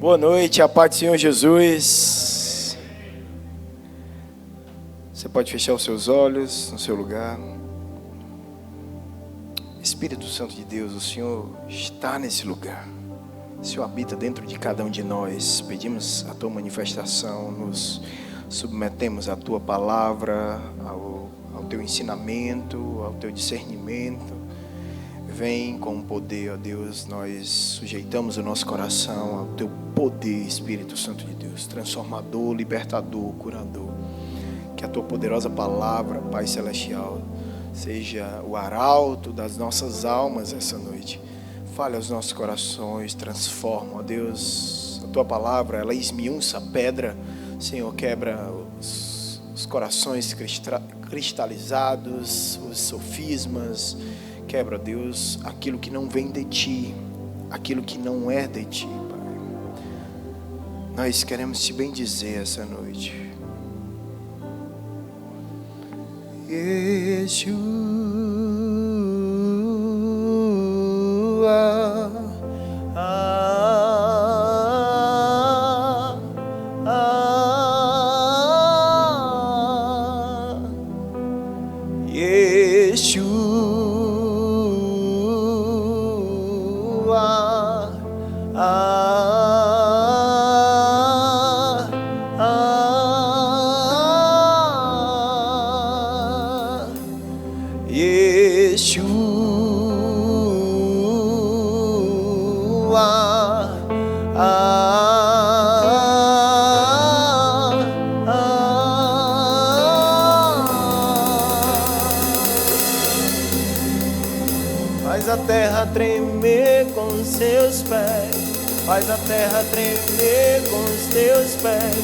Boa noite, a paz do Senhor Jesus. Você pode fechar os seus olhos no seu lugar. Espírito Santo de Deus, o Senhor está nesse lugar. O Senhor habita dentro de cada um de nós. Pedimos a Tua manifestação, nos submetemos à Tua palavra, ao Teu ensinamento, ao Teu discernimento. Vem com poder, ó Deus, nós sujeitamos o nosso coração ao Teu poder, Espírito Santo de Deus, transformador, libertador, curador. Que a Tua poderosa palavra, Pai Celestial, seja o arauto das nossas almas essa noite. Fale aos nossos corações, transforma, ó Deus, a Tua palavra, ela esmiuça a pedra, Senhor, quebra os corações cristalizados, os sofismas. Quebra, Deus, aquilo que não vem de Ti, aquilo que não é de Ti, Pai. Nós queremos Te bendizer essa noite. Yeshua, faz a terra tremer com seus pés, faz a terra tremer com os Teus pés,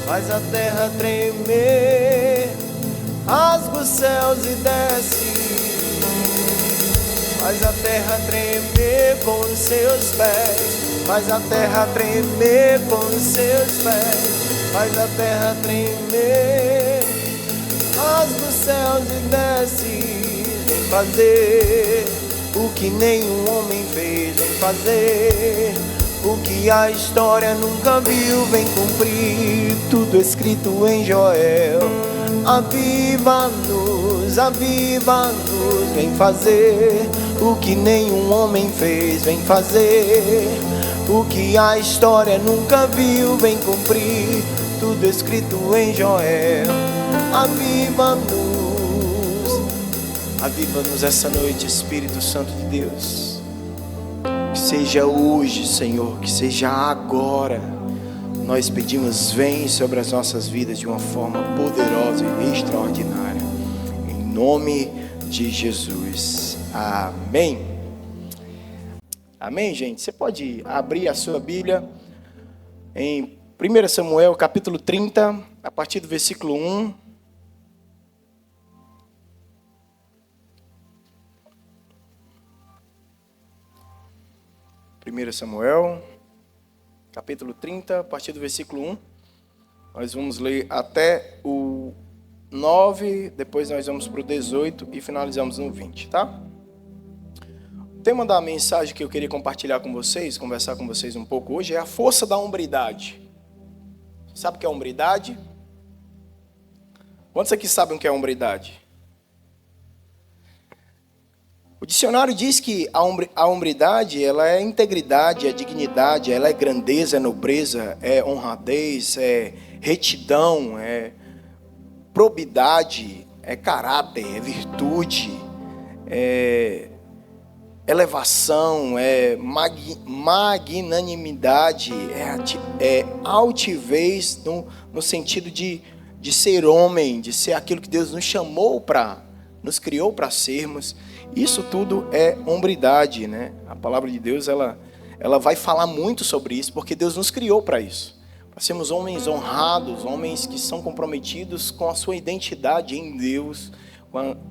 faz a terra tremer, rasga os céus e desce, faz a terra tremer com os Seus pés, faz a terra tremer com os Seus pés, faz a terra tremer, rasga os céus e desce, vem fazer o que nenhum homem fez, vem fazer o que a história nunca viu, vem cumprir tudo escrito em Joel. Aviva-nos, aviva-nos, vem fazer o que nenhum homem fez, vem fazer o que a história nunca viu, vem cumprir tudo escrito em Joel. Aviva-nos, aviva-nos essa noite, Espírito Santo de Deus. Que seja hoje, Senhor, que seja agora. Nós pedimos, vem sobre as nossas vidas de uma forma poderosa e extraordinária. Em nome de Jesus. Amém. Amém, gente? Você pode abrir a sua Bíblia em 1 Samuel, capítulo 30, a partir do versículo 1. 1 Samuel, capítulo 30, a partir do versículo 1. Nós vamos ler até o 9, depois nós vamos para o 18 e finalizamos no 20, tá? O tema da mensagem que eu queria compartilhar com vocês, conversar com vocês um pouco hoje, é a força da hombridade. Sabe o que é hombridade? Quantos aqui sabem o que é hombridade? O dicionário diz que a hombridade, ela é integridade, é dignidade, ela é grandeza, é nobreza, é honradez, é retidão, é probidade, é caráter, é virtude, é elevação, é magnanimidade, é altivez no sentido de ser homem, de ser aquilo que Deus nos chamou nos criou para sermos. Isso tudo é hombridade, né? A palavra de Deus, ela vai falar muito sobre isso, porque Deus nos criou para isso. Para sermos homens honrados, homens que são comprometidos com a sua identidade em Deus,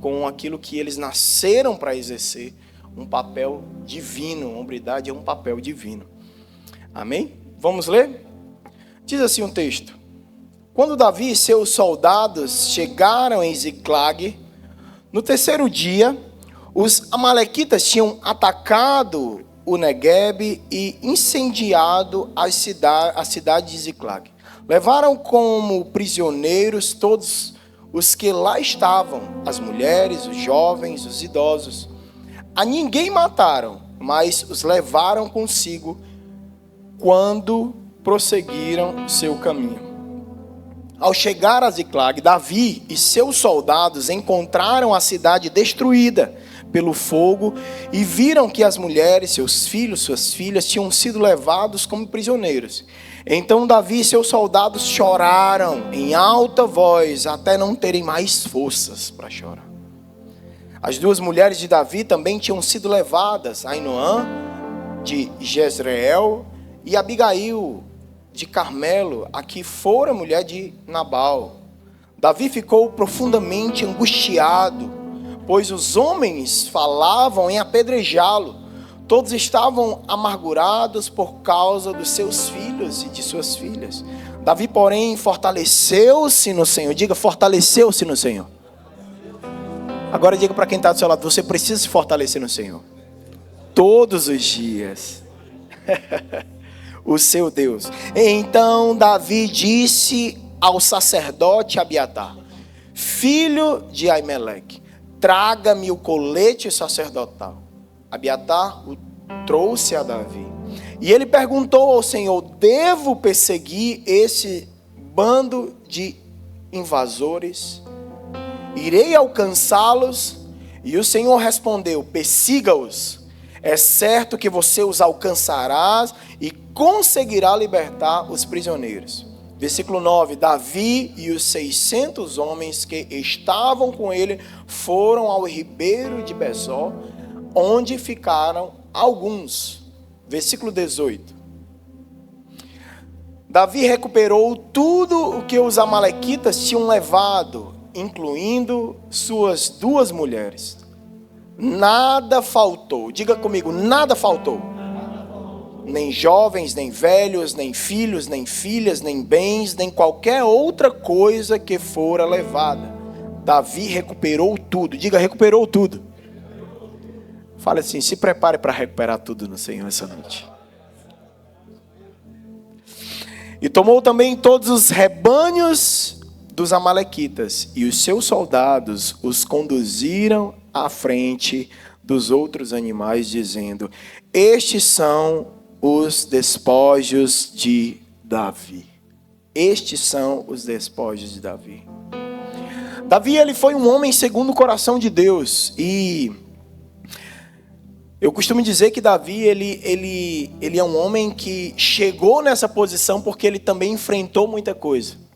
com aquilo que eles nasceram para exercer, um papel divino. Hombridade é um papel divino. Amém? Vamos ler? Diz assim um texto: quando Davi e seus soldados chegaram em Ziclag, no terceiro dia, os amalequitas tinham atacado o Neguebe e incendiado a cidade de Ziclag. Levaram como prisioneiros todos os que lá estavam, as mulheres, os jovens, os idosos. A ninguém mataram, mas os levaram consigo quando prosseguiram seu caminho. Ao chegar a Ziclag, Davi e seus soldados encontraram a cidade destruída pelo fogo e viram que as mulheres, seus filhos, suas filhas tinham sido levados como prisioneiros. Então Davi e seus soldados choraram em alta voz até não terem mais forças para chorar. As duas mulheres de Davi também tinham sido levadas, Ainoã de Jezreel e Abigail de Carmelo, a que fora mulher de Nabal. Davi ficou profundamente angustiado, pois os homens falavam em apedrejá-lo. Todos estavam amargurados por causa dos seus filhos e de suas filhas. Davi, porém, fortaleceu-se no Senhor. Diga, fortaleceu-se no Senhor. Agora diga para quem está do seu lado, você precisa se fortalecer no Senhor. Todos os dias. O seu Deus. Então Davi disse ao sacerdote Abiatar, filho de Aimeleque, traga-me o colete sacerdotal. Abiatar o trouxe a Davi. E ele perguntou ao Senhor, devo perseguir esse bando de invasores? Irei alcançá-los? E o Senhor respondeu, persiga-os. É certo que você os alcançará e conseguirá libertar os prisioneiros. Versículo 9, Davi e os 600 homens que estavam com ele foram ao ribeiro de Besor, onde ficaram alguns. Versículo 18. Davi recuperou tudo o que os amalequitas tinham levado, incluindo suas duas mulheres. Nada faltou. Diga comigo, nada faltou. Nem jovens, nem velhos, nem filhos, nem filhas, nem bens, nem qualquer outra coisa que fora levada. Davi recuperou tudo. Diga, recuperou tudo. Fala assim, se prepare para recuperar tudo no Senhor essa noite. E tomou também todos os rebanhos dos amalequitas, e os seus soldados os conduziram à frente dos outros animais, dizendo, estes são os despojos de Davi. Estes são os despojos de Davi. Davi, ele foi um homem segundo o coração de Deus, e eu costumo dizer que Davi, ele é um homem que chegou nessa posição porque ele também enfrentou muita coisa.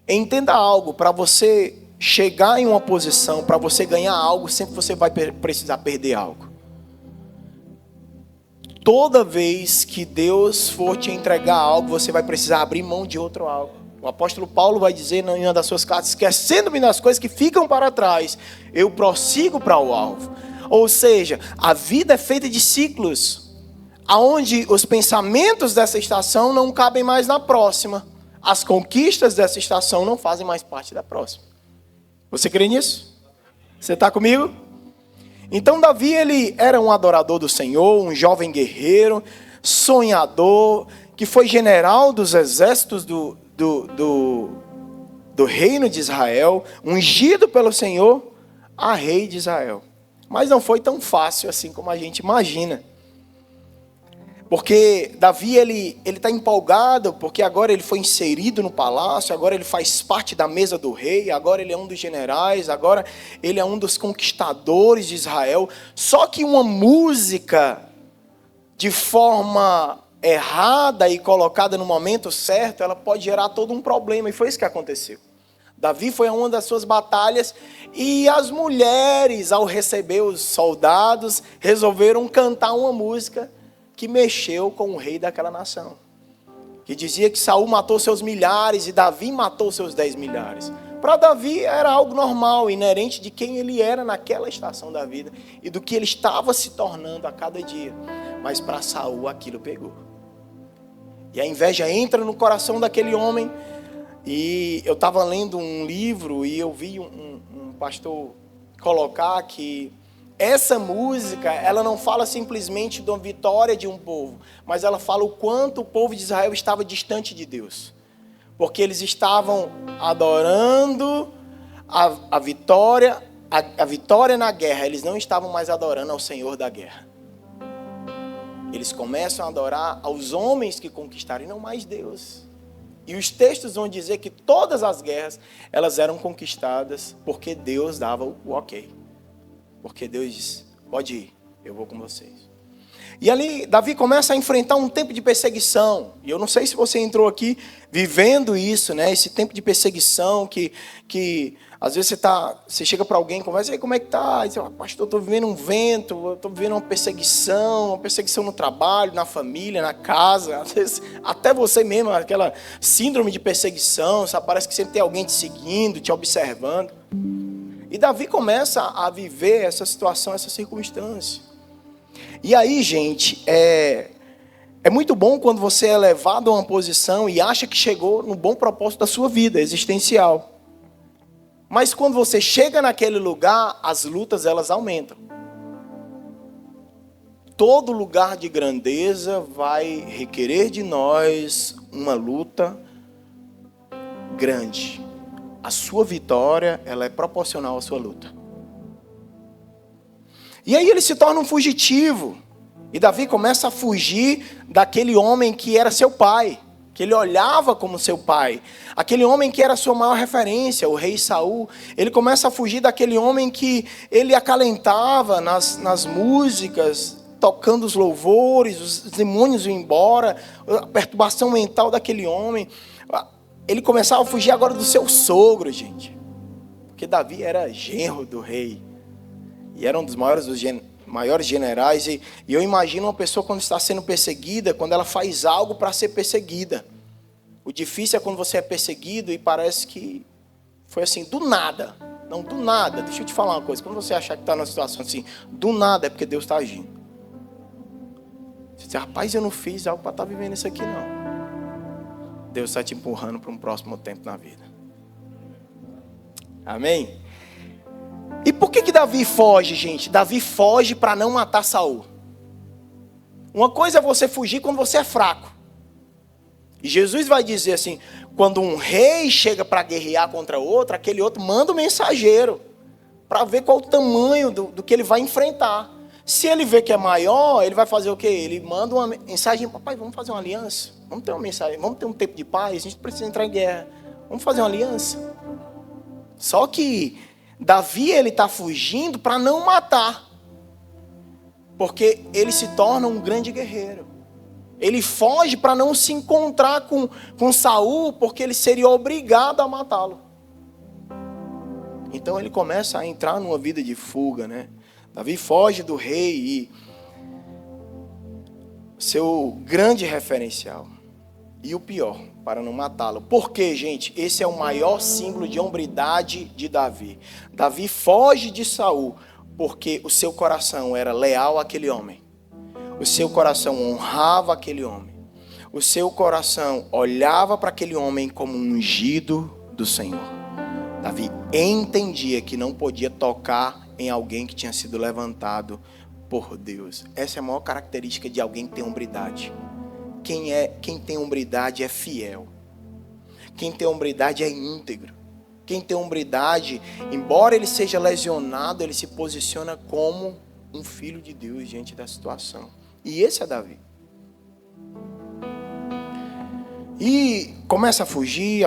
Entenda algo, para você chegar em uma posição, para você ganhar algo, sempre você vai precisar perder algo. Toda vez que Deus for te entregar algo, você vai precisar abrir mão de outro algo. O apóstolo Paulo vai dizer em uma das suas cartas, esquecendo-me das coisas que ficam para trás, eu prossigo para o alvo. Ou seja, a vida é feita de ciclos, onde os pensamentos dessa estação não cabem mais na próxima. As conquistas dessa estação não fazem mais parte da próxima. Você crê nisso? Você está comigo? Então Davi, ele era um adorador do Senhor, um jovem guerreiro, sonhador, que foi general dos exércitos do reino de Israel, ungido pelo Senhor a rei de Israel. Mas não foi tão fácil assim como a gente imagina. Porque Davi, ele está empolgado, porque agora ele foi inserido no palácio, agora ele faz parte da mesa do rei, agora ele é um dos generais, agora ele é um dos conquistadores de Israel. Só que uma música de forma errada e colocada no momento certo, ela pode gerar todo um problema, e foi isso que aconteceu. Davi foi a uma das suas batalhas e as mulheres, ao receber os soldados, resolveram cantar uma música que mexeu com o rei daquela nação. Que dizia que Saul matou seus milhares e Davi matou seus 10 milhares. Para Davi era algo normal, inerente de quem ele era naquela estação da vida e do que ele estava se tornando a cada dia. Mas para Saul aquilo pegou. E a inveja entra no coração daquele homem. E eu estava lendo um livro e eu vi um pastor colocar que Essa música, ela não fala simplesmente da vitória de um povo, mas ela fala o quanto o povo de Israel estava distante de Deus. Porque eles estavam adorando a vitória na guerra, eles não estavam mais adorando ao Senhor da guerra. Eles começam a adorar aos homens que conquistaram e não mais Deus. E os textos vão dizer que todas as guerras, elas eram conquistadas porque Deus dava o ok. Porque Deus disse, pode ir, eu vou com vocês. E ali, Davi começa a enfrentar um tempo de perseguição. E eu não sei se você entrou aqui vivendo isso, né? Esse tempo de perseguição que às vezes você chega para alguém, conversa, e aí, como é que tá? E você fala, pastor, eu estou vivendo um vento, eu estou vivendo uma perseguição no trabalho, na família, na casa. Às vezes, até você mesmo, aquela síndrome de perseguição, sabe? Parece que sempre tem alguém te seguindo, te observando. E Davi começa a viver essa situação, essa circunstância. E aí, gente, é muito bom quando você é levado a uma posição e acha que chegou no bom propósito da sua vida existencial. Mas quando você chega naquele lugar, as lutas elas aumentam. Todo lugar de grandeza vai requerer de nós uma luta grande. A sua vitória, ela é proporcional à sua luta. E aí ele se torna um fugitivo. E Davi começa a fugir daquele homem que era seu pai, que ele olhava como seu pai. Aquele homem que era a sua maior referência, o rei Saul. Ele começa a fugir daquele homem que ele acalentava nas músicas, tocando os louvores, os demônios iam embora, a perturbação mental daquele homem. Ele começava a fugir agora do seu sogro, gente. Porque Davi era genro do rei. E era um dos maiores generais. E eu imagino uma pessoa quando está sendo perseguida, quando ela faz algo para ser perseguida. O difícil é quando você é perseguido e parece que foi assim, do nada. Não, do nada. Deixa eu te falar uma coisa. Quando você achar que está numa situação assim, do nada é porque Deus está agindo. Você diz, rapaz, eu não fiz algo para estar vivendo isso aqui, não. Deus está te empurrando para um próximo tempo na vida. Amém? E por que Davi foge, gente? Davi foge para não matar Saul. Uma coisa é você fugir quando você é fraco. E Jesus vai dizer assim, quando um rei chega para guerrear contra outro, aquele outro manda um mensageiro para ver qual o tamanho do que ele vai enfrentar. Se ele vê que é maior, ele vai fazer o quê? Ele manda uma mensagem, papai, vamos fazer uma aliança? Vamos ter uma mensagem, vamos ter um tempo de paz, a gente precisa entrar em guerra. Vamos fazer uma aliança? Só que Davi, ele está fugindo para não matar. Porque ele se torna um grande guerreiro. Ele foge para não se encontrar com Saul, porque ele seria obrigado a matá-lo. Então ele começa a entrar numa vida de fuga, né? Davi foge do rei e seu grande referencial. E o pior, para não matá-lo. Por quê, gente? Esse é o maior símbolo de hombridade de Davi. Davi foge de Saul porque o seu coração era leal àquele homem. O seu coração honrava aquele homem. O seu coração olhava para aquele homem como um ungido do Senhor. Davi entendia que não podia tocar em alguém que tinha sido levantado por Deus. Essa é a maior característica de alguém que tem hombridade. Quem tem hombridade é fiel. Quem tem hombridade é íntegro. Quem tem hombridade, embora ele seja lesionado, ele se posiciona como um filho de Deus diante da situação. E esse é Davi. E começa a fugir.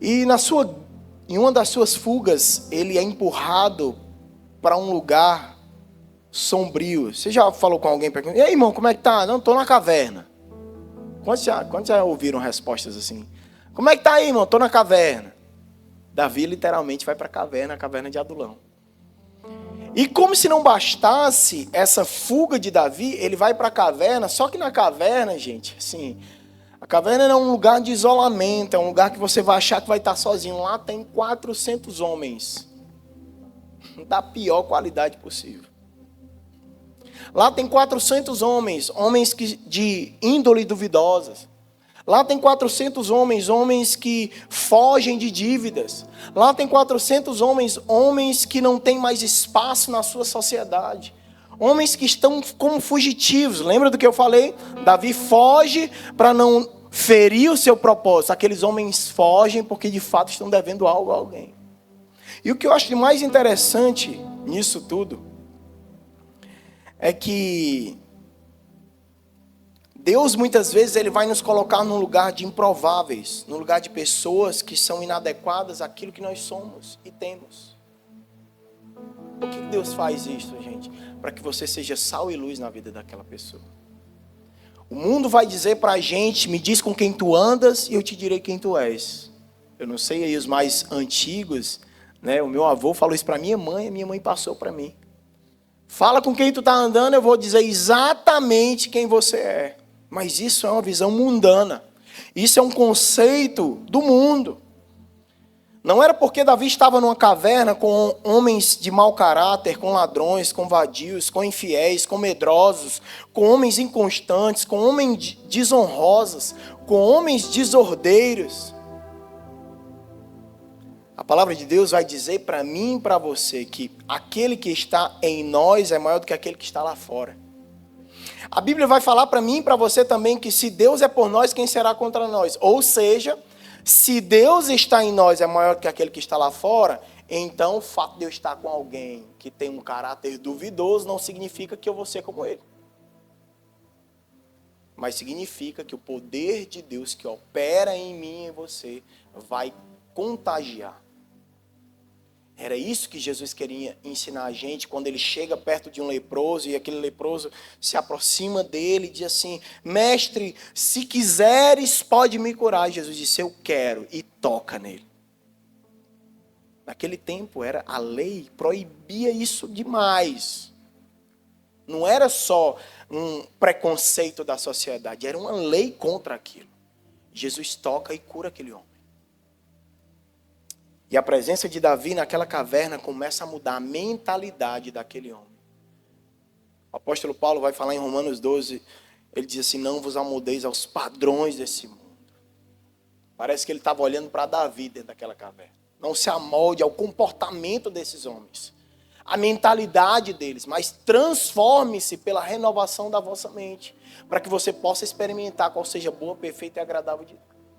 E em uma das suas fugas, ele é empurrado para um lugar sombrio. Você já falou com alguém? E aí, irmão, como é que tá? Não, estou na caverna. Quantos já ouviram respostas assim? Como é que tá aí, irmão? Estou na caverna. Davi literalmente vai para a caverna de Adulão. E como se não bastasse essa fuga de Davi, ele vai para a caverna, só que na caverna, gente, assim, a caverna é um lugar de isolamento, é um lugar que você vai achar que vai estar sozinho. Lá tem 400 homens, da pior qualidade possível. Lá tem 400 homens de índole duvidosas. Lá tem 400 homens que fogem de dívidas. Lá tem 400 homens que não têm mais espaço na sua sociedade. Homens que estão como fugitivos. Lembra do que eu falei? Davi foge para não ferir o seu propósito. Aqueles homens fogem porque de fato estão devendo algo a alguém. E o que eu acho de mais interessante nisso tudo é que Deus muitas vezes ele vai nos colocar num lugar de improváveis, num lugar de pessoas que são inadequadas àquilo que nós somos e temos. Por que Deus faz isso, gente? Para que você seja sal e luz na vida daquela pessoa. O mundo vai dizer para a gente, me diz com quem tu andas e eu te direi quem tu és. Eu não sei aí os mais antigos, né? O meu avô falou isso para minha mãe, a minha mãe passou para mim. Fala com quem tu está andando, eu vou dizer exatamente quem você é. Mas isso é uma visão mundana. Isso é um conceito do mundo. Não era porque Davi estava numa caverna com homens de mau caráter, com ladrões, com vadios, com infiéis, com medrosos, com homens inconstantes, com homens desonrosos, com homens desordeiros. A palavra de Deus vai dizer para mim e para você que aquele que está em nós é maior do que aquele que está lá fora. A Bíblia vai falar para mim e para você também que se Deus é por nós, quem será contra nós? Ou seja, se Deus está em nós é maior do que aquele que está lá fora, então o fato de eu estar com alguém que tem um caráter duvidoso não significa que eu vou ser como ele. Mas significa que o poder de Deus que opera em mim e em você vai contagiar. Era isso que Jesus queria ensinar a gente quando ele chega perto de um leproso e aquele leproso se aproxima dele e diz assim: mestre, se quiseres pode me curar. Jesus disse: eu quero, e toca nele. Naquele tempo a lei proibia isso demais. Não era só um preconceito da sociedade, era uma lei contra aquilo. Jesus toca e cura aquele homem. E a presença de Davi naquela caverna começa a mudar a mentalidade daquele homem. O apóstolo Paulo vai falar em Romanos 12, ele diz assim: não vos amoldeis aos padrões desse mundo. Parece que ele estava olhando para Davi dentro daquela caverna. Não se amolde ao comportamento desses homens, a mentalidade deles, mas transforme-se pela renovação da vossa mente, para que você possa experimentar qual seja a boa, perfeita e agradável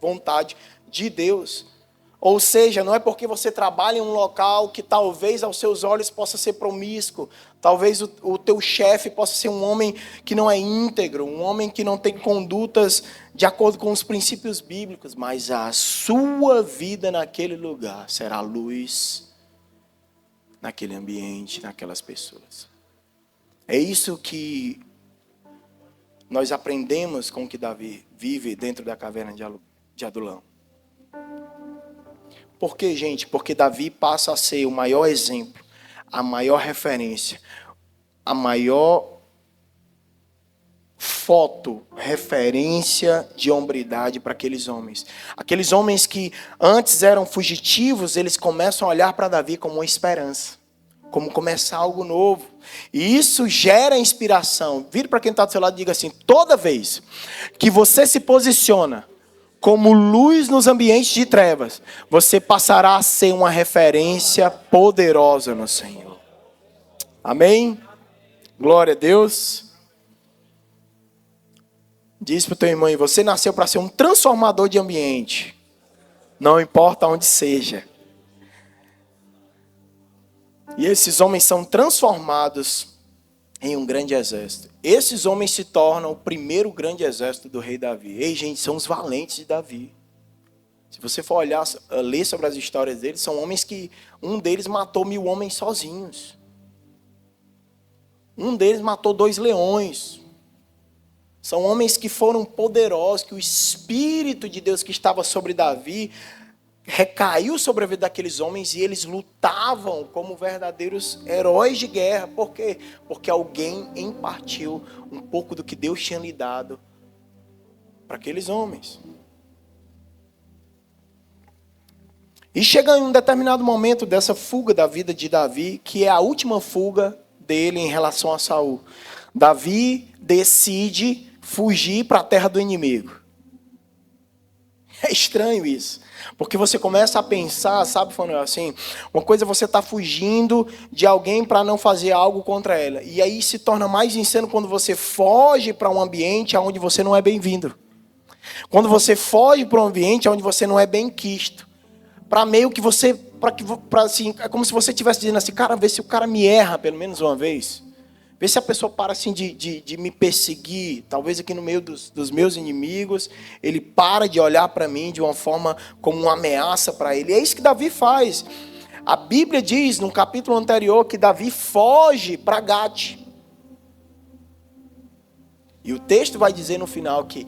vontade de Deus. Ou seja, não é porque você trabalha em um local que talvez aos seus olhos possa ser promíscuo, talvez o teu chefe possa ser um homem que não é íntegro, um homem que não tem condutas de acordo com os princípios bíblicos, mas a sua vida naquele lugar será luz naquele ambiente, naquelas pessoas. É isso que nós aprendemos com o que Davi vive dentro da caverna de Adulão. Por quê, gente? Porque Davi passa a ser o maior exemplo, a maior referência, a maior referência de hombridade para aqueles homens. Aqueles homens que antes eram fugitivos, eles começam a olhar para Davi como uma esperança, como começar algo novo. E isso gera inspiração. Vire para quem está do seu lado e diga assim: toda vez que você se posiciona como luz nos ambientes de trevas, você passará a ser uma referência poderosa no Senhor. Amém? Glória a Deus. Diz para o teu irmão: você nasceu para ser um transformador de ambiente. Não importa onde seja. E esses homens são transformados em um grande exército. Esses homens se tornam o primeiro grande exército do rei Davi. Ei, gente, são os valentes de Davi. Se você for olhar, ler sobre as histórias deles, são homens que um deles matou 1000 homens sozinhos. Um deles matou 2 leões. São homens que foram poderosos, que o Espírito de Deus que estava sobre Davi recaiu sobre a vida daqueles homens e eles lutavam como verdadeiros heróis de guerra. Por quê? Porque alguém impartiu um pouco do que Deus tinha lhe dado para aqueles homens. E chega em um determinado momento dessa fuga da vida de Davi, que é a última fuga dele em relação a Saul. Davi decide fugir para a terra do inimigo. É estranho isso. Porque você começa a pensar, sabe, Fanuel, assim, uma coisa é você estar fugindo de alguém para não fazer algo contra ela. E aí se torna mais insano quando você foge para um ambiente onde você não é bem-vindo. Quando você foge para um ambiente onde você não é bem quisto. Para meio que você, para assim, é como se você estivesse dizendo assim, cara, vê se o cara me erra pelo menos uma vez. Vê se a pessoa para assim de me perseguir, talvez aqui no meio dos meus inimigos, ele para de olhar para mim de uma forma como uma ameaça para ele. E é isso que Davi faz. A Bíblia diz, no capítulo anterior, que Davi foge para Gate. E o texto vai dizer no final que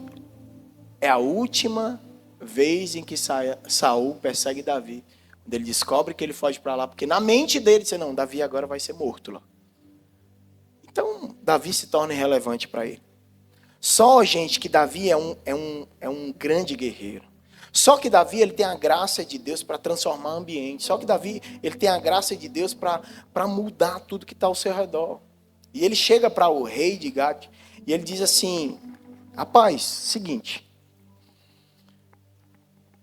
é a última vez em que Saul persegue Davi. Quando ele descobre que ele foge para lá, porque na mente dele, diz, não, Davi agora vai ser morto lá. Então, Davi se torna irrelevante para ele. Só, gente, que Davi é um grande guerreiro. Só que Davi ele tem a graça de Deus para transformar o ambiente. Só que Davi ele tem a graça de Deus para mudar tudo que está ao seu redor. E ele chega para o rei de Gate e ele diz assim, rapaz, seguinte,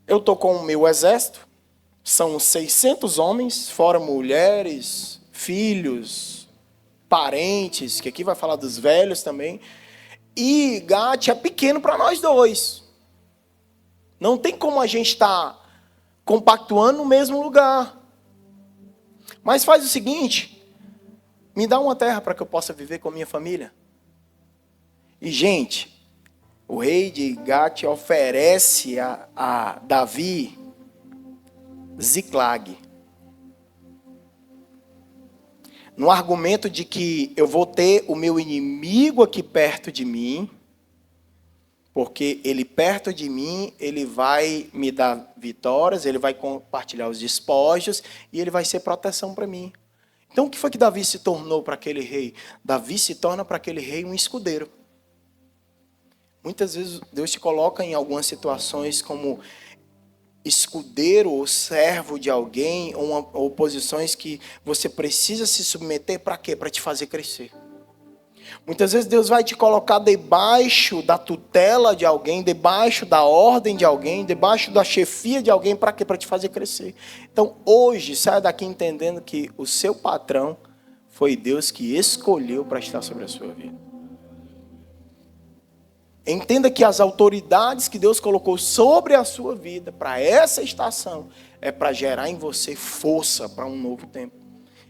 eu estou com o meu exército, são 600 homens, fora mulheres, filhos, parentes, que aqui vai falar dos velhos também. E Gate é pequeno para nós dois. Não tem como a gente estar compactuando no mesmo lugar. Mas faz o seguinte, me dá uma terra para que eu possa viver com a minha família. E, gente, o rei de Gate oferece a Davi Ziclag. No argumento de que eu vou ter o meu inimigo aqui perto de mim, porque ele perto de mim, ele vai me dar vitórias, ele vai compartilhar os despojos e ele vai ser proteção para mim. Então o que foi que Davi se tornou para aquele rei? Davi se torna para aquele rei um escudeiro. Muitas vezes Deus te coloca em algumas situações como escudeiro ou servo de alguém, ou posições que você precisa se submeter para quê? Para te fazer crescer. Muitas vezes Deus vai te colocar debaixo da tutela de alguém, debaixo da ordem de alguém, debaixo da chefia de alguém, para quê? Para te fazer crescer. Então hoje, saia daqui entendendo que o seu patrão foi Deus que escolheu para estar sobre a sua vida. Entenda que as autoridades que Deus colocou sobre a sua vida, para essa estação, é para gerar em você força para um novo tempo.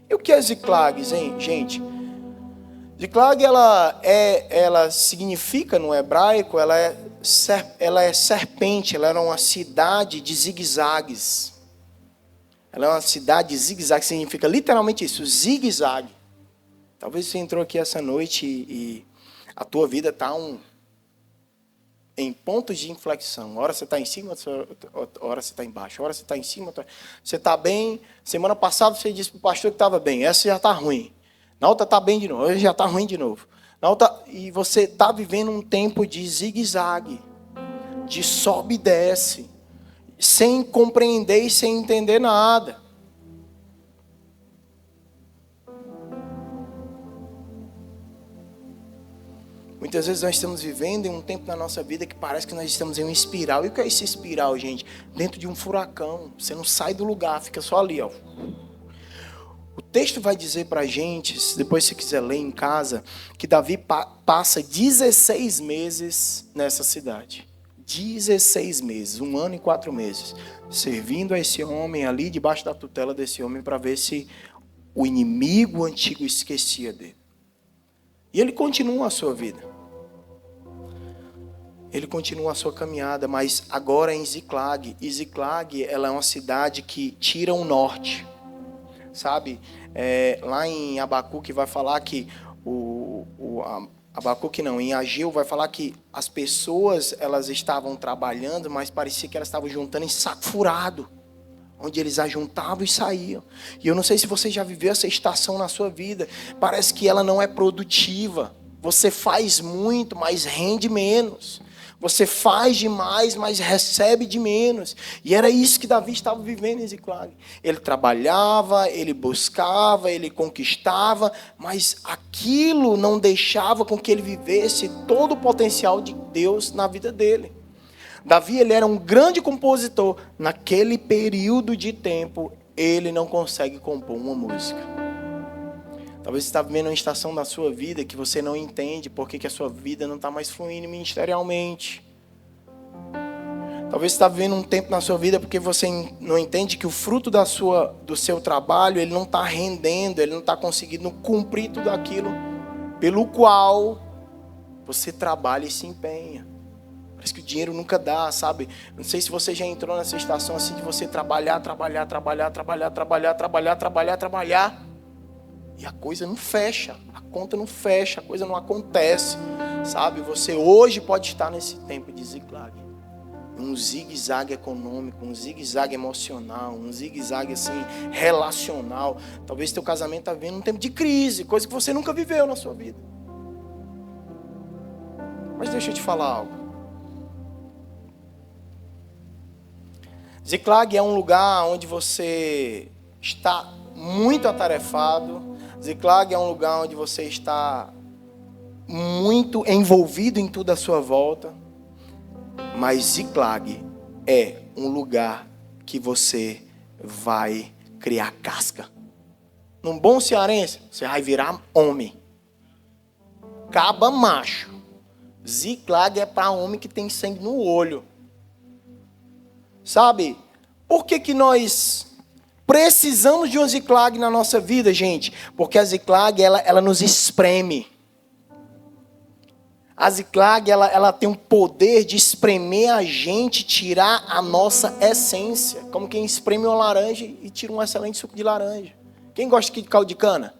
E o que é Ziclag, hein, gente? Ziclag, ela significa no hebraico, ela é serpente, ela era uma cidade de zigue-zagues. Ela é uma cidade de zigue-zague, significa literalmente isso, zigue-zague. Talvez você entrou aqui essa noite e a tua vida está em pontos de inflexão. Uma hora você está em cima, outra hora você está embaixo. Uma hora você está em cima, você está bem. Semana passada você disse para o pastor que estava bem. Essa já está ruim. Na outra está bem de novo. Hoje já está ruim de novo. Na outra, e você está vivendo um tempo de zigue-zague, de sobe e desce, sem compreender e sem entender nada. Muitas vezes nós estamos vivendo em um tempo na nossa vida que parece que nós estamos em uma espiral. E o que é esse espiral, gente? Dentro de um furacão. Você não sai do lugar, fica só ali, ó. O texto vai dizer para a gente, depois se quiser ler em casa, que Davi passa 16 meses nessa cidade. 16 meses, 1 ano e 4 meses. Servindo a esse homem ali, debaixo da tutela desse homem, para ver se o inimigo antigo esquecia dele. E ele continua a sua vida. Ele continua a sua caminhada, mas agora em Ziclag. E Ziclag, ela é uma cidade que tira o norte. Sabe? Lá em Abacuque vai falar que... Abacuque não, em Ageu vai falar que as pessoas, elas estavam trabalhando, mas parecia que elas estavam juntando em saco furado. Onde eles ajuntavam e saíam. E eu não sei se você já viveu essa estação na sua vida. Parece que ela não é produtiva. Você faz muito, mas rende menos. Você faz demais, mas recebe de menos. E era isso que Davi estava vivendo em Ziclag. Ele trabalhava, ele buscava, ele conquistava, mas aquilo não deixava com que ele vivesse todo o potencial de Deus na vida dele. Davi, ele era um grande compositor. Naquele período de tempo, ele não consegue compor uma música. Talvez você está vivendo uma estação da sua vida que você não entende porque que a sua vida não está mais fluindo ministerialmente. Talvez você está vivendo um tempo na sua vida porque você não entende que o fruto do seu trabalho, ele não está rendendo, ele não está conseguindo cumprir tudo aquilo pelo qual você trabalha e se empenha. Parece que o dinheiro nunca dá, sabe? Não sei se você já entrou nessa estação assim de você trabalhar. E a coisa não fecha, a conta não fecha, a coisa não acontece, sabe? Você hoje pode estar nesse tempo de zigue-zague. Um zigue-zague econômico, um zigue-zague emocional, um zigue-zague assim, relacional. Talvez teu casamento está vivendo um tempo de crise, coisa que você nunca viveu na sua vida. Mas deixa eu te falar algo. Ziklag é um lugar onde você está muito atarefado. Ziklag é um lugar onde você está muito envolvido em tudo à sua volta. Mas Ziklag é um lugar que você vai criar casca. Num bom cearense, você vai virar homem. Caba macho. Ziklag é para homem que tem sangue no olho. Sabe, por que nós precisamos de uma Ziklag na nossa vida, gente? Porque a Ziklag, ela nos espreme. A Ziklag, ela tem o poder de espremer a gente, tirar a nossa essência. Como quem espreme uma laranja e tira um excelente suco de laranja. Quem gosta de caldo de cana?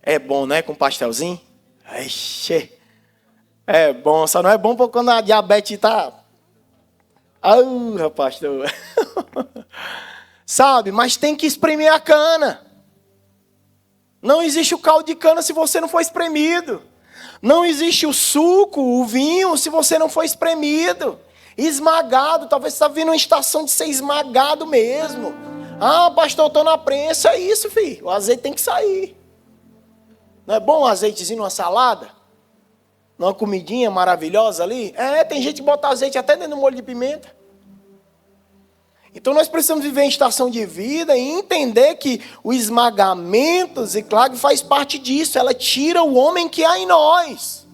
É bom, né? Com pastelzinho? Ixi, é bom, só não é bom quando a diabetes está... rapaz, sabe, mas tem que espremer a cana. Não existe o caldo de cana se você não for espremido. Não existe o suco, o vinho, se você não for espremido. Esmagado, talvez você está vindo uma estação de ser esmagado mesmo. Ah, pastor, eu estou na prensa, é isso, filho. O azeite tem que sair. Não é bom um azeitezinho numa salada? Numa comidinha maravilhosa ali? É, tem gente que bota azeite até dentro do molho de pimenta. Então nós precisamos viver em estação de vida e entender que o esmagamento, Ziklag, faz parte disso. Ela tira o homem que há em nós.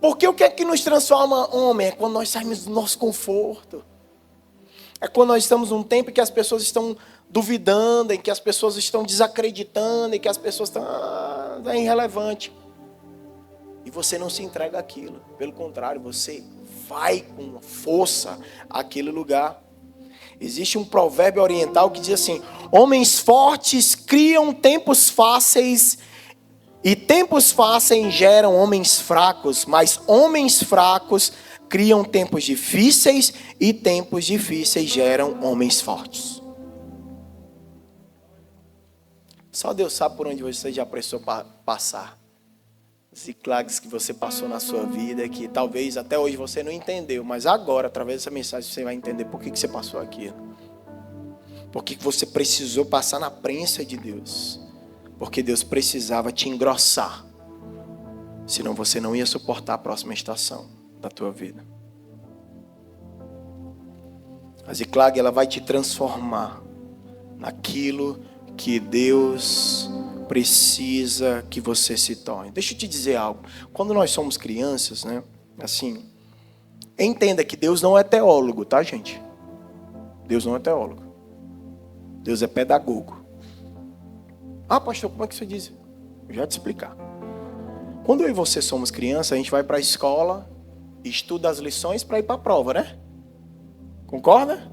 Porque o que é que nos transforma homem? É quando nós saímos do nosso conforto. É quando nós estamos num tempo em que as pessoas estão duvidando, em que as pessoas estão desacreditando, em que as pessoas estão... é irrelevante. E você não se entrega àquilo. Pelo contrário, você vai com força àquele lugar. Existe um provérbio oriental que diz assim: homens fortes criam tempos fáceis e tempos fáceis geram homens fracos, mas homens fracos criam tempos difíceis e tempos difíceis geram homens fortes. Só Deus sabe por onde você já precisou passar. Ziklags que você passou na sua vida, que talvez até hoje você não entendeu, mas agora, através dessa mensagem, você vai entender por que você passou aquilo. Por que você precisou passar na prensa de Deus. Porque Deus precisava te engrossar. Senão você não ia suportar a próxima estação da tua vida. A Ziklag, ela vai te transformar naquilo que Deus precisa que você se torne. Deixa eu te dizer algo. Quando nós somos crianças, né? Assim, entenda que Deus não é teólogo, tá, gente? Deus não é teólogo. Deus é pedagogo. Ah, pastor, como é que você diz? Eu já te explicar. Quando eu e você somos crianças, a gente vai para a escola, estuda as lições para ir para a prova, né? Concorda?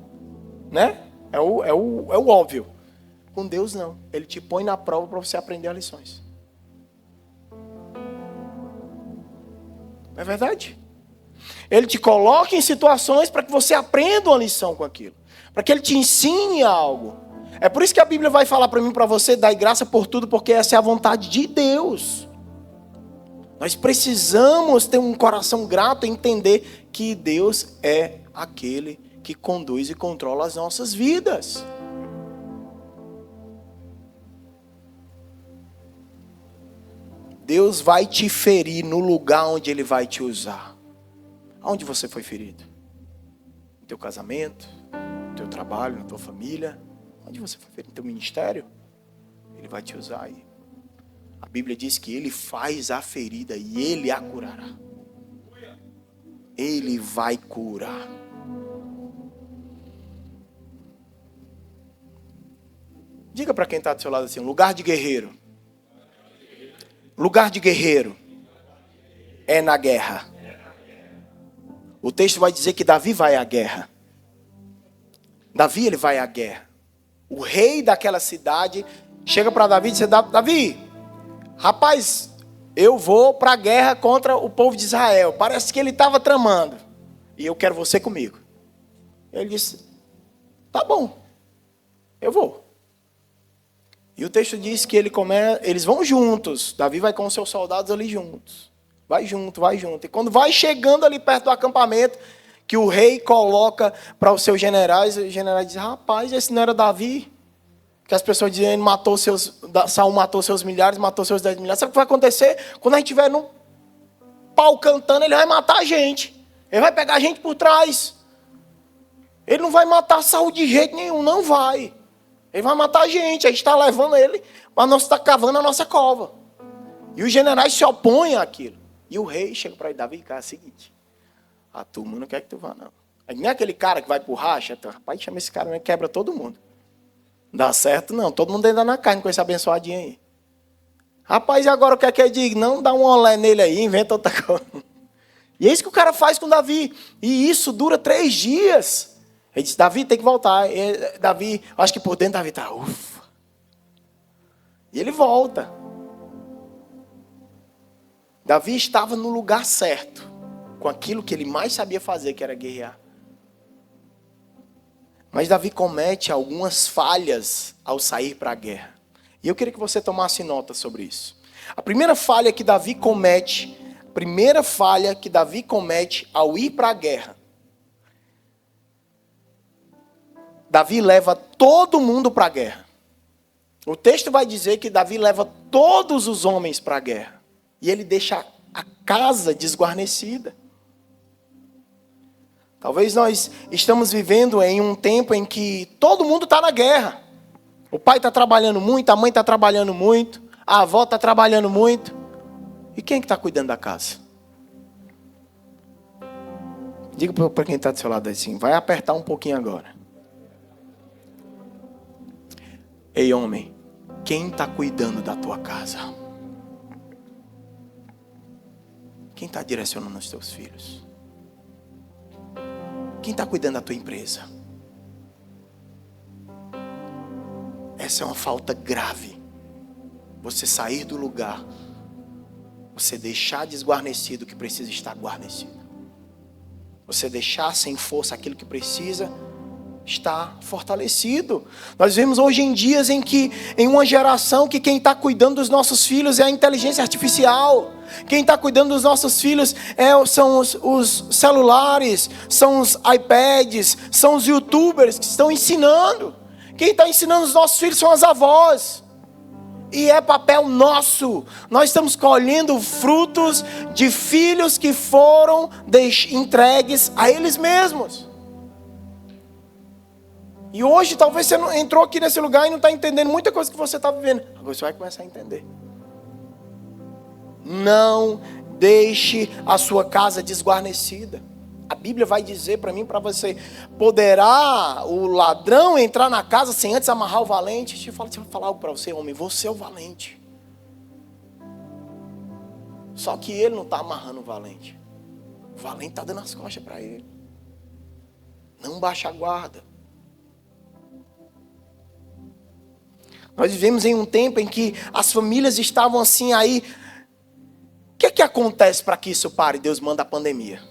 Né? É o óbvio. Com Deus não. Ele te põe na prova para você aprender as lições. Não é verdade? Ele te coloca em situações para que você aprenda uma lição com aquilo. Para que ele te ensine algo. É por isso que a Bíblia vai falar para mim e para você: dai graça por tudo, porque essa é a vontade de Deus. Nós precisamos ter um coração grato e entender que Deus é aquele que conduz e controla as nossas vidas. Deus vai te ferir no lugar onde Ele vai te usar. Aonde você foi ferido? No teu casamento, no teu trabalho, na tua família. Onde você foi ferido? No teu ministério? Ele vai te usar aí. A Bíblia diz que Ele faz a ferida e Ele a curará. Ele vai curar. Diga para quem está do seu lado assim, lugar de guerreiro. Lugar de guerreiro é na guerra. O texto vai dizer que Davi vai à guerra. Davi, ele vai à guerra. O rei daquela cidade chega para Davi e diz, Davi, rapaz, eu vou para a guerra contra o povo de Israel. Parece que ele estava tramando. E eu quero você comigo. Ele disse, tá bom, eu vou. E o texto diz que eles vão juntos. Davi vai com os seus soldados ali juntos. Vai junto, vai junto. E quando vai chegando ali perto do acampamento, que o rei coloca para os seus generais dizem, rapaz, esse não era Davi? Que as pessoas dizem, Saul matou seus milhares, matou seus 10 milhares. Sabe o que vai acontecer? Quando a gente estiver num pau cantando, ele vai matar a gente. Ele vai pegar a gente por trás. Ele não vai matar Saul de jeito nenhum, não vai. Ele vai matar a gente está levando ele, mas nós está cavando a nossa cova. E os generais se opõem àquilo. E o rei chega para ele, Davi, cara, é o seguinte, a turma não quer que tu vá, não. Aí nem aquele cara que vai por racha, rapaz, chama esse cara, quebra todo mundo. Não dá certo, não. Todo mundo ainda na carne com esse abençoadinho aí. Rapaz, e agora o que é que eu digo? Não, dá um olé nele aí, inventa outra coisa. E é isso que o cara faz com Davi. E isso dura 3 dias. Ele disse, Davi, tem que voltar. E Davi, acho que por dentro Davi está, ufa. E ele volta. Davi estava no lugar certo, com aquilo que ele mais sabia fazer, que era guerrear. Mas Davi comete algumas falhas ao sair para a guerra. E eu queria que você tomasse nota sobre isso. A primeira falha que Davi comete ao ir para a guerra, Davi leva todo mundo para a guerra. O texto vai dizer que Davi leva todos os homens para a guerra. E ele deixa a casa desguarnecida. Talvez nós estamos vivendo em um tempo em que todo mundo está na guerra. O pai está trabalhando muito, a mãe está trabalhando muito, a avó está trabalhando muito. E quem é que está cuidando da casa? Diga para quem está do seu lado assim, vai apertar um pouquinho agora. Ei, homem, quem está cuidando da tua casa? Quem está direcionando os teus filhos? Quem está cuidando da tua empresa? Essa é uma falta grave. Você sair do lugar, você deixar desguarnecido o que precisa estar guarnecido. Você deixar sem força aquilo que precisa estar fortalecido. Nós vemos hoje em dias em uma geração que quem está cuidando dos nossos filhos é a inteligência artificial. Quem está cuidando dos nossos filhos são os celulares, são os iPads, são os YouTubers que estão ensinando. Quem está ensinando os nossos filhos são as avós. E é papel nosso. Nós estamos colhendo frutos de filhos que foram entregues a eles mesmos. E hoje talvez você não entrou aqui nesse lugar e não está entendendo muita coisa que você está vivendo. Agora você vai começar a entender. Não deixe a sua casa desguarnecida. A Bíblia vai dizer para mim e para você, poderá o ladrão entrar na casa sem antes amarrar o valente? Deixa eu falar algo para você, homem, você é o valente. Só que ele não está amarrando o valente. O valente está dando as costas para ele. Não baixa a guarda. Nós vivemos em um tempo em que as famílias estavam assim aí. O que é que acontece para que isso pare? Deus manda a pandemia.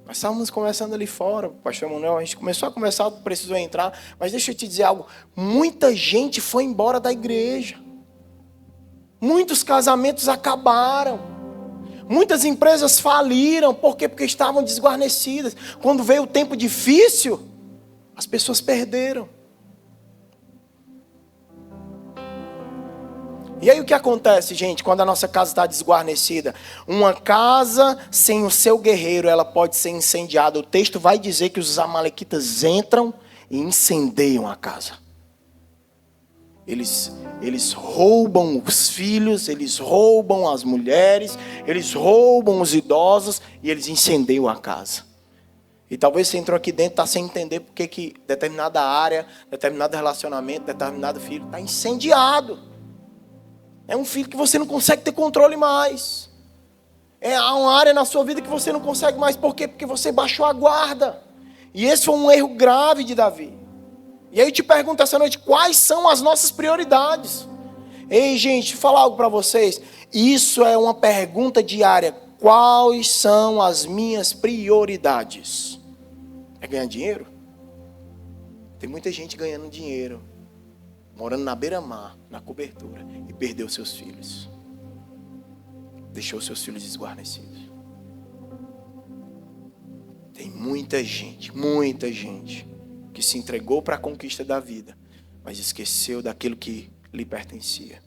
Nós estávamos conversando ali fora, pastor Manuel, a gente começou a conversar, precisou entrar, mas deixa eu te dizer algo, muita gente foi embora da igreja. Muitos casamentos acabaram. Muitas empresas faliram, por quê? Porque estavam desguarnecidas. Quando veio o tempo difícil, as pessoas perderam. E aí o que acontece, gente, quando a nossa casa está desguarnecida? Uma casa sem o seu guerreiro, ela pode ser incendiada. O texto vai dizer que os amalequitas entram e incendeiam a casa. Eles roubam os filhos, eles roubam as mulheres, eles roubam os idosos e eles incendeiam a casa. E talvez você entrou aqui dentro e está sem entender porque que determinada área, determinado relacionamento, determinado filho está incendiado. É um filho que você não consegue ter controle mais. É uma área na sua vida que você não consegue mais. Por quê? Porque você baixou a guarda. E esse foi um erro grave de Davi. E aí eu te pergunto essa noite, quais são as nossas prioridades? Ei, gente, deixa eu falar algo para vocês. Isso é uma pergunta diária. Quais são as minhas prioridades? É ganhar dinheiro? Tem muita gente ganhando dinheiro, morando na beira-mar, na cobertura, e perdeu seus filhos. Deixou seus filhos desguarnecidos. Tem muita gente que se entregou para a conquista da vida, mas esqueceu daquilo que lhe pertencia.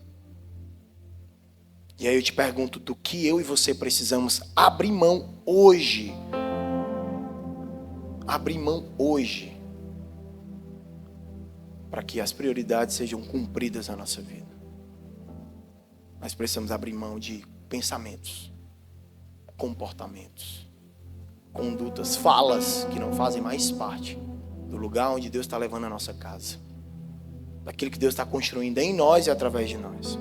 E aí eu te pergunto, do que eu e você precisamos abrir mão hoje? Abrir mão hoje, para que as prioridades sejam cumpridas na nossa vida. Nós precisamos abrir mão de pensamentos, comportamentos, condutas, falas que não fazem mais parte do lugar onde Deus está levando a nossa casa, daquilo que Deus está construindo em nós e através de nós.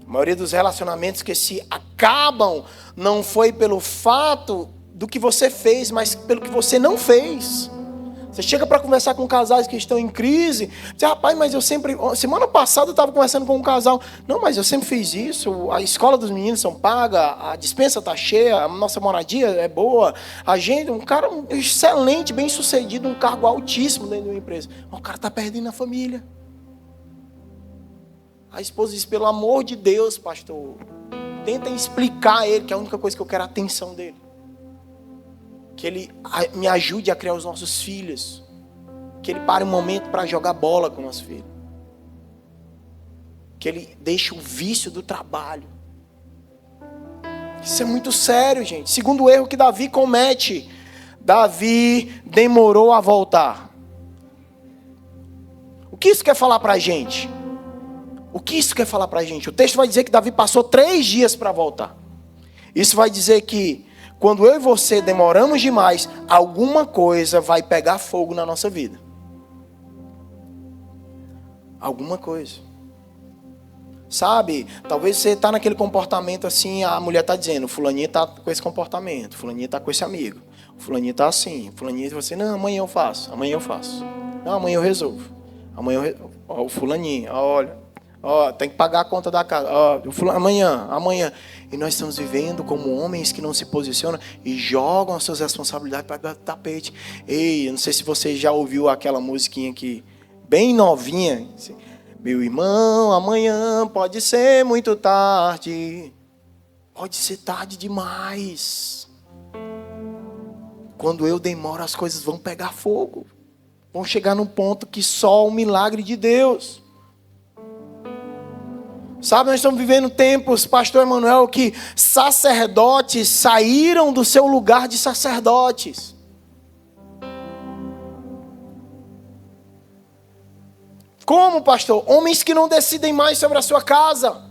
A maioria dos relacionamentos que se acabam não foi pelo fato do que você fez, mas pelo que você não fez. Você chega para conversar com casais que estão em crise, diz, rapaz, mas eu sempre... Semana passada eu estava conversando com um casal. Não, mas eu sempre fiz isso, a escola dos meninos são paga, a despensa está cheia, a nossa moradia é boa, a gente, um cara excelente, bem sucedido, um cargo altíssimo dentro de uma empresa. Mas o cara está perdendo a família. A esposa diz, pelo amor de Deus, pastor, tenta explicar a ele que a única coisa que eu quero é a atenção dele. Que ele me ajude a criar os nossos filhos. Que ele pare um momento para jogar bola com o nosso filho. Que ele deixe o vício do trabalho. Isso é muito sério, gente. Segundo erro que Davi comete. Davi demorou a voltar. O que isso quer falar para a gente? O que isso quer falar para a gente? O texto vai dizer que Davi passou 3 dias para voltar. Isso vai dizer que quando eu e você demoramos demais, alguma coisa vai pegar fogo na nossa vida. Alguma coisa. Sabe, talvez você está naquele comportamento assim, a mulher está dizendo, fulaninha está com esse comportamento, fulaninha está com esse amigo, fulaninha está assim, fulaninha você, não, amanhã eu faço, não, amanhã eu resolvo, ó, o fulaninho, olha, ó, tem que pagar a conta da casa, ó, amanhã. E nós estamos vivendo como homens que não se posicionam e jogam as suas responsabilidades para o tapete. Ei, eu não sei se você já ouviu aquela musiquinha aqui, bem novinha. Meu irmão, amanhã pode ser muito tarde. Pode ser tarde demais. Quando eu demoro, as coisas vão pegar fogo. Vão chegar num ponto que só o milagre de Deus. Sabe, nós estamos vivendo tempos, pastor Emanuel, que sacerdotes saíram do seu lugar de sacerdotes. Como, pastor? Homens que não decidem mais sobre a sua casa.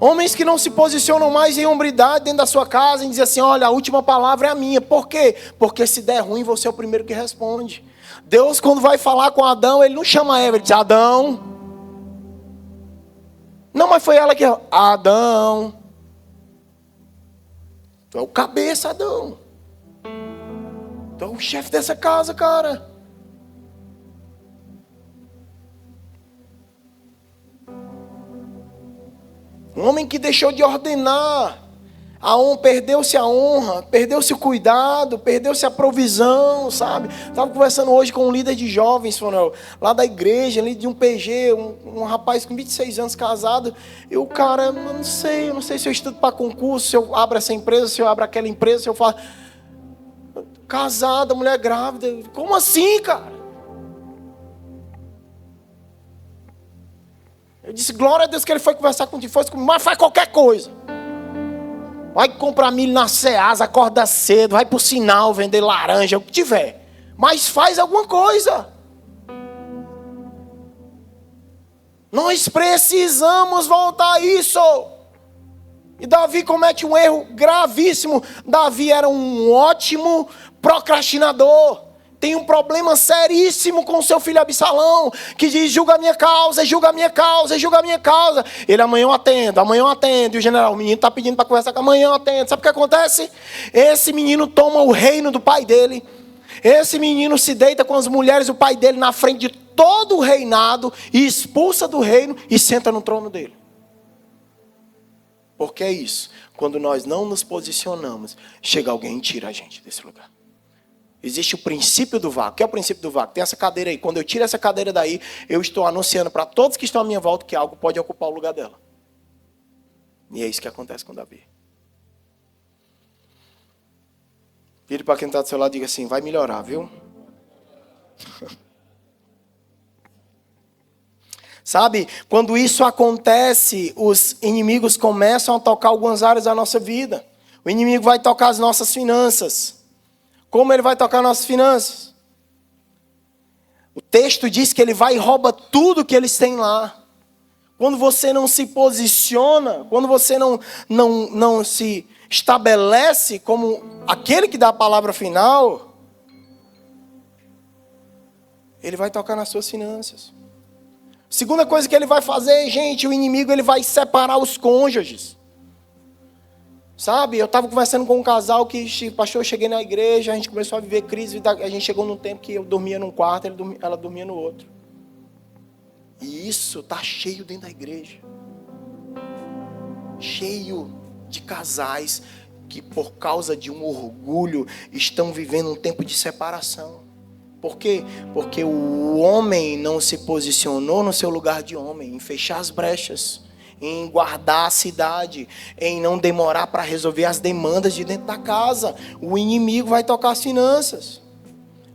Homens que não se posicionam mais em hombridade dentro da sua casa, e dizem assim, olha, a última palavra é a minha. Por quê? Porque se der ruim, você é o primeiro que responde. Deus, quando vai falar com Adão, ele não chama Eva, ele diz, Adão. Não, mas foi ela que... Adão. Tu é o cabeça, Adão. Tu é o chefe dessa casa, cara. Um homem que deixou de ordenar. Perdeu-se a honra, perdeu-se o cuidado, perdeu-se a provisão, sabe? Estava conversando hoje com um líder de jovens, lá da igreja, ali de um PG, um rapaz com 26 anos casado. E o cara, eu não sei se eu estudo para concurso, se eu abro essa empresa, se eu abro aquela empresa, se eu faço... Casada, mulher grávida, como assim, cara? Eu disse, glória a Deus que ele foi conversar contigo, foi comigo, mas faz qualquer coisa. Vai comprar milho na Ceasa, acorda cedo, vai pro Sinal vender laranja, o que tiver. Mas faz alguma coisa. Nós precisamos voltar a isso. E Davi comete um erro gravíssimo. Davi era um ótimo procrastinador. Tem um problema seríssimo com seu filho Absalão, que diz, julga a minha causa, julga a minha causa, julga a minha causa. Ele, amanhã eu atendo. E o general, o menino está pedindo para conversar com amanhã eu atendo. Sabe o que acontece? Esse menino toma o reino do pai dele. Esse menino se deita com as mulheres do pai dele na frente de todo o reinado e expulsa do reino e senta no trono dele. Porque é isso. Quando nós não nos posicionamos, chega alguém e tira a gente desse lugar. Existe o princípio do vácuo. O que é o princípio do vácuo? Tem essa cadeira aí. Quando eu tiro essa cadeira daí, eu estou anunciando para todos que estão à minha volta que algo pode ocupar o lugar dela. E é isso que acontece com Davi. Vire para quem está do seu lado e diga assim, vai melhorar, viu? Sabe, quando isso acontece, os inimigos começam a tocar algumas áreas da nossa vida. O inimigo vai tocar as nossas finanças. Como ele vai tocar nossas finanças? O texto diz que ele vai e rouba tudo que eles têm lá. Quando você não se posiciona, quando você não se estabelece como aquele que dá a palavra final, ele vai tocar nas suas finanças. Segunda coisa que ele vai fazer, gente, o inimigo ele vai separar os cônjuges. Sabe, eu estava conversando com um casal que, pastor, eu cheguei na igreja, a gente começou a viver crise, a gente chegou num tempo que eu dormia num quarto, ela dormia no outro. E isso está cheio dentro da igreja. Cheio de casais que por causa de um orgulho estão vivendo um tempo de separação. Por quê? Porque o homem não se posicionou no seu lugar de homem, em fechar as brechas, em guardar a cidade, em não demorar para resolver as demandas de dentro da casa. O inimigo vai tocar as finanças.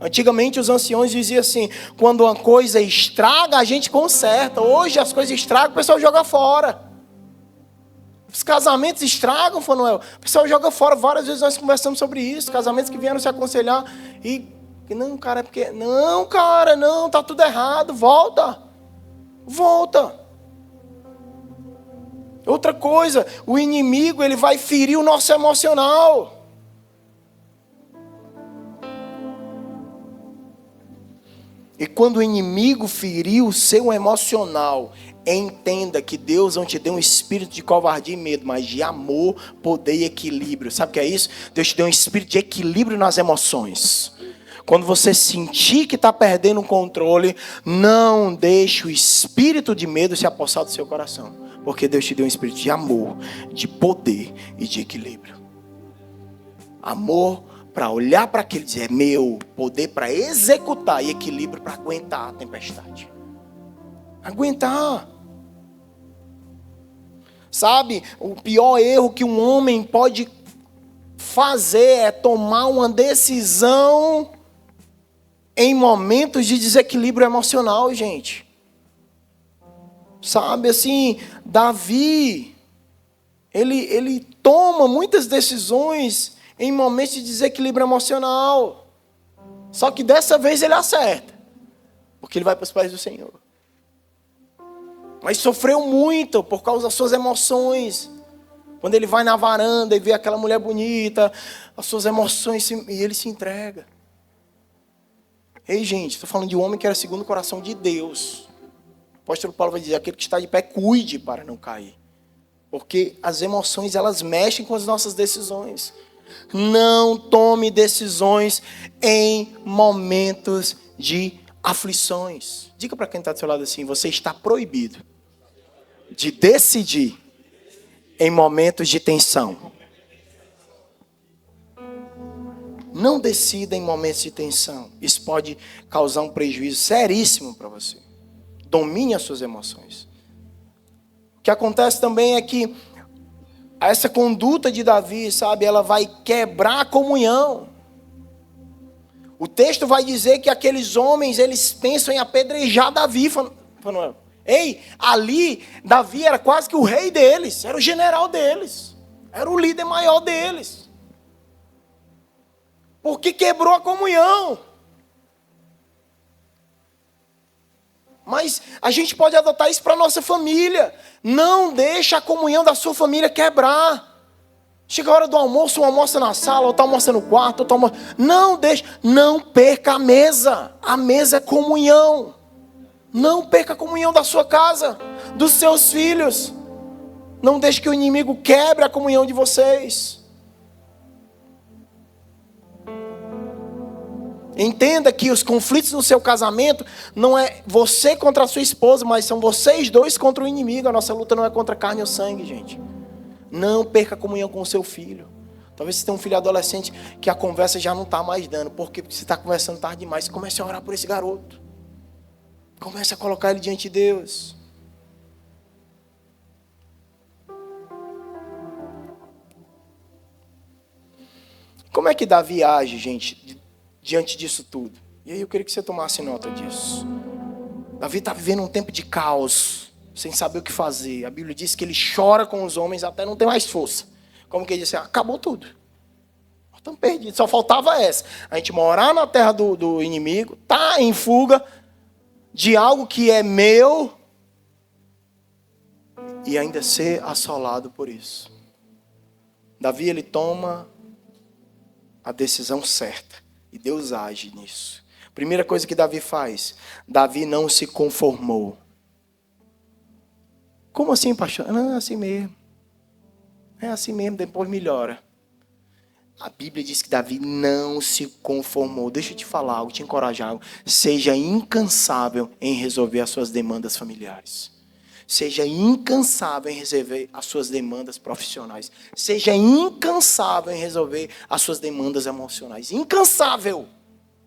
Antigamente os anciões diziam assim, quando uma coisa estraga, a gente conserta. Hoje as coisas estragam, o pessoal joga fora. Os casamentos estragam, Fanuel. O pessoal joga fora. Várias vezes nós conversamos sobre isso. Casamentos que vieram se aconselhar e... Não, cara, é porque... Não, cara, não, tá tudo errado. Volta. Outra coisa, o inimigo, ele vai ferir o nosso emocional. E quando o inimigo ferir o seu emocional, entenda que Deus não te deu um espírito de covardia e medo, mas de amor, poder e equilíbrio. Sabe o que é isso? Deus te deu um espírito de equilíbrio nas emoções. Quando você sentir que está perdendo o controle, não deixe o espírito de medo se apossar do seu coração. Porque Deus te deu um espírito de amor, de poder e de equilíbrio. Amor para olhar para aquele e dizer, é meu. Poder para executar e equilíbrio para aguentar a tempestade. Aguentar. Sabe, o pior erro que um homem pode fazer é tomar uma decisão em momentos de desequilíbrio emocional, gente. Sabe, assim, Davi, ele toma muitas decisões em momentos de desequilíbrio emocional. Só que dessa vez ele acerta, porque ele vai para os pés do Senhor. Mas sofreu muito por causa das suas emoções. Quando ele vai na varanda e vê aquela mulher bonita, as suas emoções, e ele se entrega. Ei, gente, estou falando de um homem que era segundo o coração de Deus. O apóstolo Paulo vai dizer, aquele que está de pé, cuide para não cair. Porque as emoções, elas mexem com as nossas decisões. Não tome decisões em momentos de aflições. Diga para quem está do seu lado assim, você está proibido de decidir em momentos de tensão. Não decida em momentos de tensão. Isso pode causar um prejuízo seríssimo para você. Domine as suas emoções. O que acontece também é que essa conduta de Davi, sabe, ela vai quebrar a comunhão. O texto vai dizer que aqueles homens, eles pensam em apedrejar Davi, Fanuel. Ei, ali, Davi era quase que o rei deles, era o general deles, era o líder maior deles. Porque quebrou a comunhão. Mas a gente pode adotar isso para a nossa família. Não deixa a comunhão da sua família quebrar. Chega a hora do almoço, um almoça na sala, outro almoça no quarto, outro almoça... Não deixa, não perca a mesa. A mesa é comunhão. Não perca a comunhão da sua casa, dos seus filhos. Não deixe que o inimigo quebre a comunhão de vocês. Entenda que os conflitos no seu casamento não é você contra a sua esposa, mas são vocês dois contra o inimigo. A nossa luta não é contra carne ou sangue, gente. Não perca a comunhão com o seu filho. Talvez você tenha um filho adolescente que a conversa já não está mais dando. Por quê? Porque você está conversando tarde demais. Comece a orar por esse garoto. Comece a colocar ele diante de Deus. Como é que Davi age, gente, diante disso tudo? E aí eu queria que você tomasse nota disso. Davi está vivendo um tempo de caos, sem saber o que fazer. A Bíblia diz que ele chora com os homens até não ter mais força. Como que ele disse? Acabou tudo. Nós estamos perdidos. Só faltava essa. A gente morar na terra do inimigo, tá em fuga de algo que é meu e ainda ser assolado por isso. Davi, ele toma a decisão certa e Deus age nisso. Primeira coisa que Davi faz, Davi não se conformou. Como assim, pastor? Não, é assim mesmo. É assim mesmo, depois melhora. A Bíblia diz que Davi não se conformou. Deixa eu te falar algo, te encorajar algo. Seja incansável em resolver as suas demandas familiares. Seja incansável em resolver as suas demandas profissionais. Seja incansável em resolver as suas demandas emocionais. Incansável.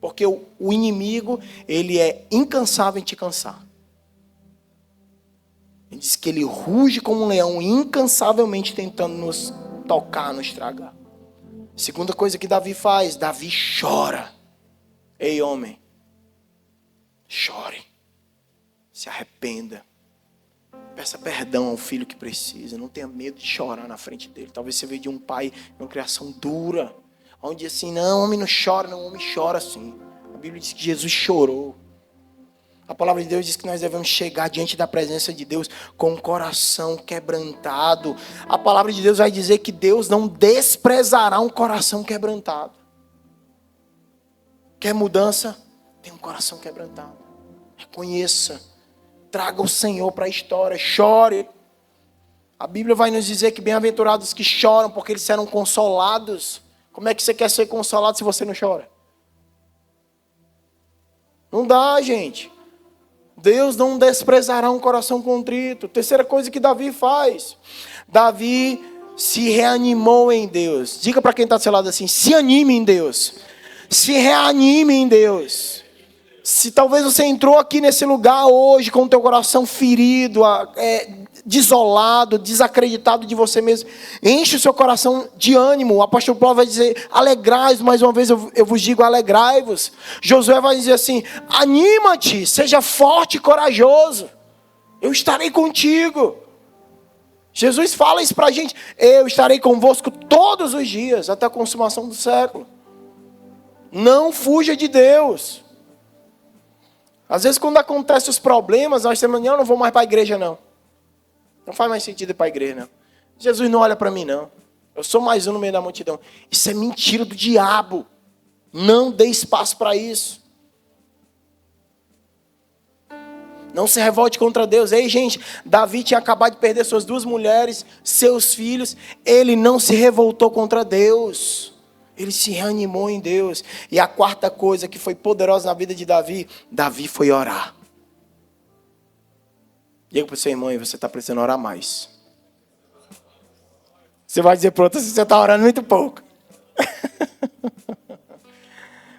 Porque o inimigo, ele é incansável em te cansar. Ele diz que ele ruge como um leão, incansavelmente tentando nos tocar, nos estragar. Segunda coisa que Davi faz, Davi chora. Ei, homem, chore. Se arrependa. Peça perdão ao filho que precisa. Não tenha medo de chorar na frente dele. Talvez você veja de um pai, uma criação dura. Onde diz assim, não, homem não chora, não, homem chora sim. A Bíblia diz que Jesus chorou. A palavra de Deus diz que nós devemos chegar diante da presença de Deus com o coração quebrantado. A palavra de Deus vai dizer que Deus não desprezará um coração quebrantado. Quer mudança? Tem um coração quebrantado. Reconheça. Traga o Senhor para a história. Chore. A Bíblia vai nos dizer que bem-aventurados que choram porque eles serão consolados. Como é que você quer ser consolado se você não chora? Não dá, gente. Deus não desprezará um coração contrito. Terceira coisa que Davi faz. Davi se reanimou em Deus. Diga para quem está do seu lado assim, se anime em Deus. Se reanime em Deus. Se talvez você entrou aqui nesse lugar hoje com o teu coração ferido, desolado, desacreditado de você mesmo, enche o seu coração de ânimo. O apóstolo Paulo vai dizer, alegrai-vos, mais uma vez eu vos digo, alegrai-vos. Josué vai dizer assim, anima-te, seja forte e corajoso, eu estarei contigo. Jesus fala isso para a gente, eu estarei convosco todos os dias, até a consumação do século. Não fuja de Deus. Às vezes quando acontecem os problemas, nós temos, não vou mais para a igreja não. Não faz mais sentido ir para a igreja, não. Jesus não olha para mim, não. Eu sou mais um no meio da multidão. Isso é mentira do diabo. Não dê espaço para isso. Não se revolte contra Deus. Ei, gente, Davi tinha acabado de perder suas 2 mulheres, seus filhos. Ele não se revoltou contra Deus. Ele se reanimou em Deus. E a quarta coisa que foi poderosa na vida de Davi, Davi foi orar. Diga para o seu irmão, você está precisando orar mais. Você vai dizer para outro, você está orando muito pouco.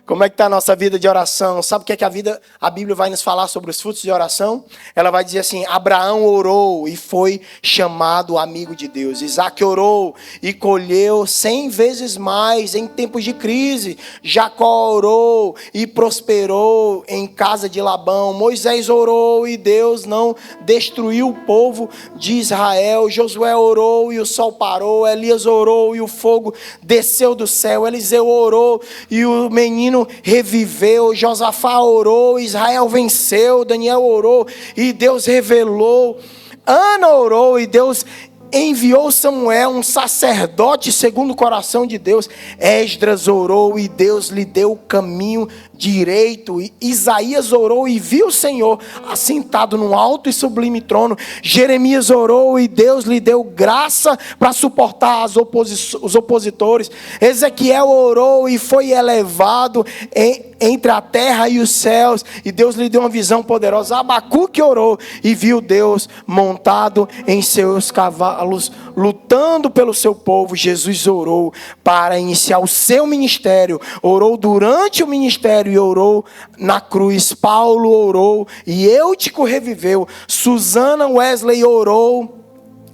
Como é que está a nossa vida de oração? Sabe o que é que a Bíblia vai nos falar sobre os frutos de oração? Ela vai dizer assim: Abraão orou e foi chamado amigo de Deus. Isaac orou e colheu 100 vezes mais em tempos de crise. Jacó orou e prosperou em casa de Labão. Moisés orou e Deus não destruiu o povo de Israel. Josué orou e o sol parou. Elias orou e o fogo desceu do céu. Eliseu orou e o menino reviveu. Josafá orou, Israel venceu. Daniel orou e Deus revelou. Ana orou e Deus enviou Samuel, um sacerdote segundo o coração de Deus. Esdras orou e Deus lhe deu o caminho direito. E Isaías orou e viu o Senhor assentado num alto e sublime trono. Jeremias orou e Deus lhe deu graça para suportar os opositores. Ezequiel orou e foi elevado entre a terra e os céus, e Deus lhe deu uma visão poderosa. Abacuque orou e viu Deus montado em seus cavalos, lutando pelo seu povo. Jesus orou para iniciar o seu ministério, orou durante o ministério e orou na cruz. Paulo orou e Eutico reviveu. Susana Wesley orou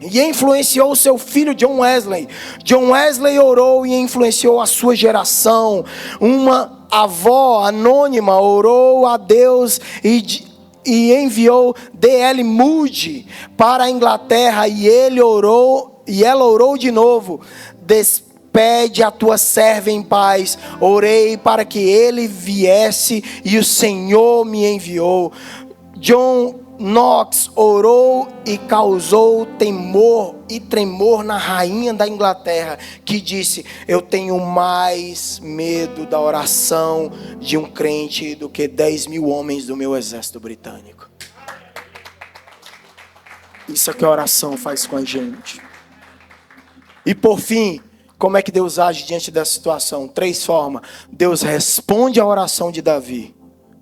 e influenciou o seu filho John Wesley. John Wesley orou e influenciou a sua geração. Uma avó anônima orou a Deus e enviou D.L. Moody para a Inglaterra, e ela orou de novo: despede a tua serva em paz. Orei para que ele viesse e o Senhor me enviou. John Knox orou e causou temor e tremor na rainha da Inglaterra, que disse: eu tenho mais medo da oração de um crente do que 10.000 homens do meu exército britânico. Isso é que a oração faz com a gente. E por fim, como é que Deus age diante dessa situação? 3 formas. Deus responde à oração de Davi,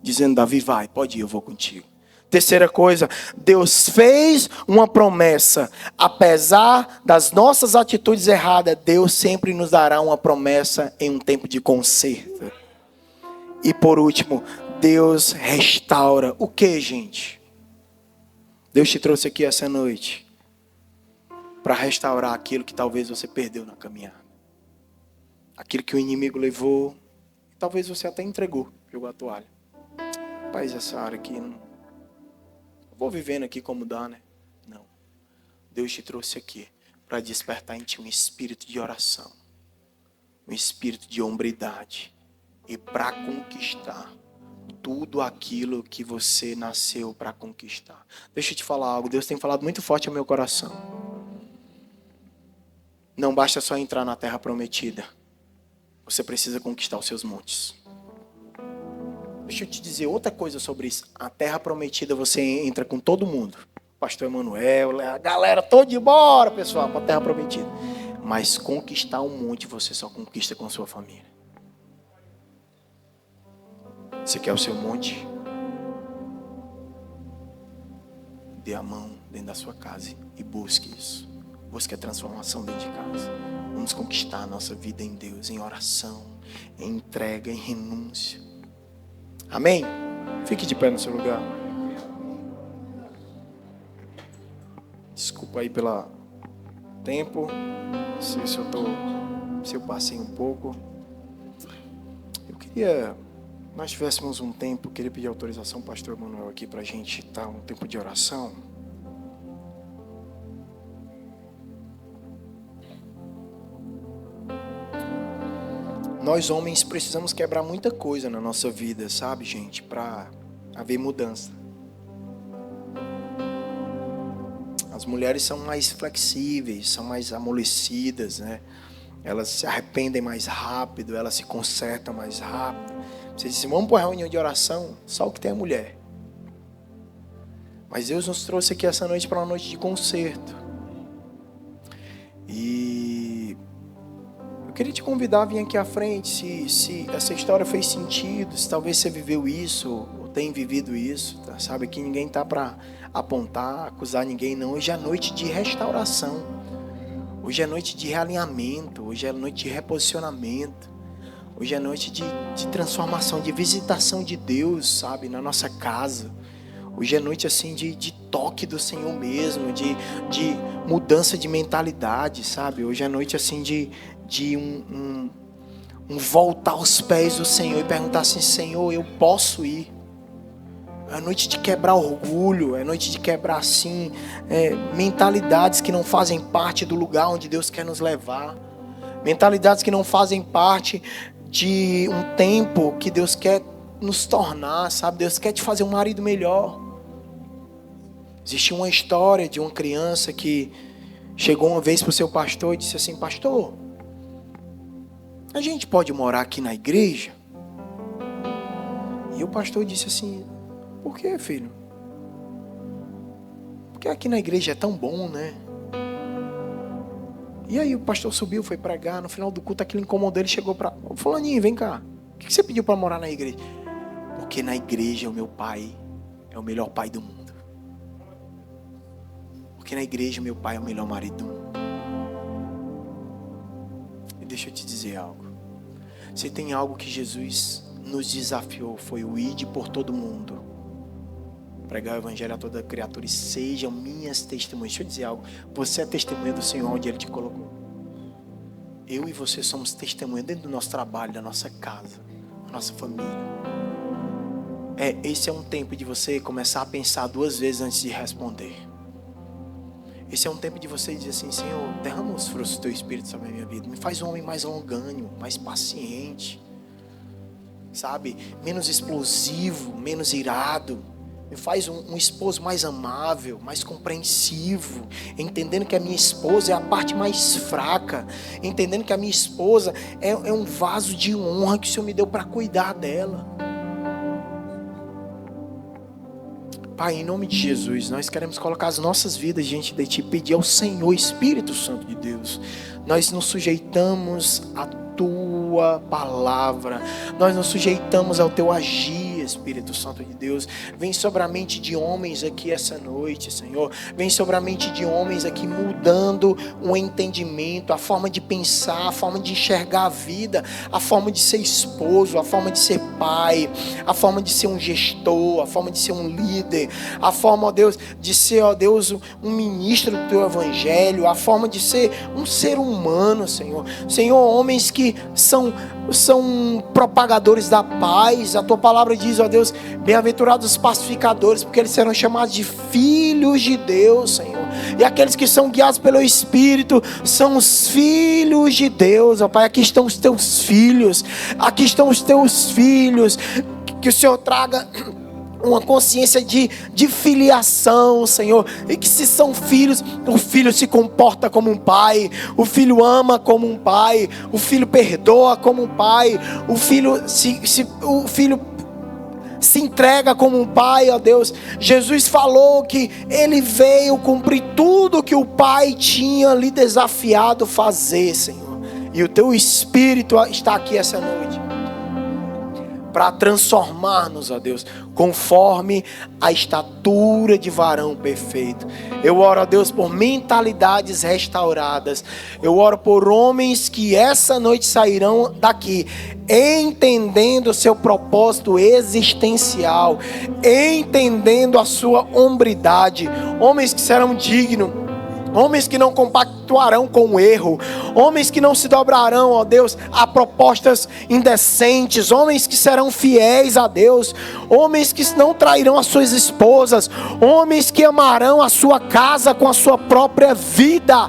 dizendo: Davi, vai, pode ir, eu vou contigo. Terceira coisa, Deus fez uma promessa. Apesar das nossas atitudes erradas, Deus sempre nos dará uma promessa em um tempo de conserto. E por último, Deus restaura. O que, gente? Deus te trouxe aqui essa noite para restaurar aquilo que talvez você perdeu na caminhada. Aquilo que o inimigo levou, talvez você até entregou, jogou a toalha. Rapaz, essa área aqui não... vou vivendo aqui como dá, né? Não. Deus te trouxe aqui para despertar em ti um espírito de oração, um espírito de hombridade, e para conquistar tudo aquilo que você nasceu para conquistar. Deixa eu te falar algo. Deus tem falado muito forte ao meu coração. Não basta só entrar na terra prometida. Você precisa conquistar os seus montes. Deixa eu te dizer outra coisa sobre isso. A terra prometida você entra com todo mundo. Pastor Emanuel, a galera toda embora, pessoal, para a terra prometida. Mas conquistar um monte você só conquista com sua família. Você quer o seu monte? Dê a mão dentro da sua casa e busque isso. Busque a transformação dentro de casa. Vamos conquistar a nossa vida em Deus, em oração, em entrega, em renúncia. Amém? Fique de pé no seu lugar. Desculpa aí pelo tempo. Se eu passei um pouco. Eu queria... nós tivéssemos um tempo, queria pedir autorização ao pastor Emanuel aqui para a gente estar um tempo de oração. Nós homens precisamos quebrar muita coisa na nossa vida, sabe, gente? Para haver mudança. As mulheres são mais flexíveis, são mais amolecidas, né? Elas se arrependem mais rápido, elas se consertam mais rápido. Você disse: vamos para a reunião de oração, só o que tem é mulher. Mas Deus nos trouxe aqui essa noite para uma noite de conserto. E eu queria te convidar a vir aqui à frente, se essa história fez sentido, se talvez você viveu isso, ou tem vivido isso, tá? Sabe que ninguém está para apontar, acusar ninguém, não. Hoje é noite de restauração. Hoje é noite de realinhamento, hoje é noite de reposicionamento. Hoje é noite de transformação, de visitação de Deus, sabe, na nossa casa. Hoje é noite assim de toque do Senhor mesmo, de mudança de mentalidade, sabe? Hoje é noite assim de um voltar aos pés do Senhor e perguntar assim: Senhor, eu posso ir? É noite de quebrar orgulho, é noite de quebrar assim mentalidades que não fazem parte do lugar onde Deus quer nos levar, mentalidades que não fazem parte de um tempo que Deus quer nos tornar, sabe? Deus quer te fazer um marido melhor. Existe uma história de uma criança que chegou uma vez para o seu pastor e disse assim: pastor, a gente pode morar aqui na igreja? E o pastor disse assim: por que, filho? Porque aqui na igreja é tão bom, né? E aí o pastor subiu, foi pregar. No final do culto aquilo incomodou, ele chegou para: fulaninho, vem cá, o que você pediu para morar na igreja? Porque na igreja o meu pai é o melhor pai do mundo. Porque na igreja meu pai é o melhor marido do mundo. E deixa eu te dizer algo. Se tem algo que Jesus nos desafiou, foi o ide por todo mundo, pregar o evangelho a toda criatura e sejam minhas testemunhas. Deixa eu dizer algo. Você é testemunha do Senhor onde Ele te colocou. Eu e você somos testemunha dentro do nosso trabalho, da nossa casa, da nossa família. Esse é um tempo de você começar a pensar 2 vezes antes de responder. Esse é um tempo de você dizer assim: Senhor, derrama os frutos do Teu Espírito sobre a minha vida. Me faz um homem mais longânimo, mais paciente, sabe? Menos explosivo, menos irado. Me faz um esposo mais amável, mais compreensivo, entendendo que a minha esposa é a parte mais fraca, entendendo que a minha esposa é um vaso de honra que o Senhor me deu para cuidar dela. Pai, em nome de Jesus, nós queremos colocar as nossas vidas diante de Ti, pedir ao Senhor, Espírito Santo de Deus, nós nos sujeitamos à Tua palavra, nós nos sujeitamos ao Teu agir, Espírito Santo de Deus. Vem sobre a mente de homens aqui essa noite, Senhor. Vem sobre a mente de homens aqui mudando o entendimento, a forma de pensar, a forma de enxergar a vida, a forma de ser esposo, a forma de ser pai, a forma de ser um gestor, a forma de ser um líder, a forma, ó Deus, de ser, ó Deus, um ministro do Teu Evangelho, a forma de ser um ser humano, Senhor. Senhor, homens que são propagadores da paz. A Tua palavra diz, ó Deus, bem-aventurados os pacificadores, porque eles serão chamados de filhos de Deus, Senhor. E aqueles que são guiados pelo Espírito são os filhos de Deus, ó Pai. Aqui estão os Teus filhos, aqui estão os Teus filhos. Que o Senhor traga uma consciência de filiação, Senhor, e que se são filhos, o filho se comporta como um pai, o filho ama como um pai, o filho perdoa como um pai, o filho se entrega como um pai, ó Deus. Jesus falou que Ele veio cumprir tudo que o Pai tinha lhe desafiado fazer, Senhor, e o Teu Espírito está aqui essa noite para transformar-nos, ó Deus, conforme a estatura de varão perfeito. Eu oro, ó Deus, por mentalidades restauradas. Eu oro por homens que essa noite sairão daqui entendendo o seu propósito existencial, entendendo a sua hombridade. Homens que serão dignos, homens que não compactuarão com o erro, homens que não se dobrarão, ó Deus, a propostas indecentes, homens que serão fiéis a Deus, homens que não trairão as suas esposas, homens que amarão a sua casa com a sua própria vida.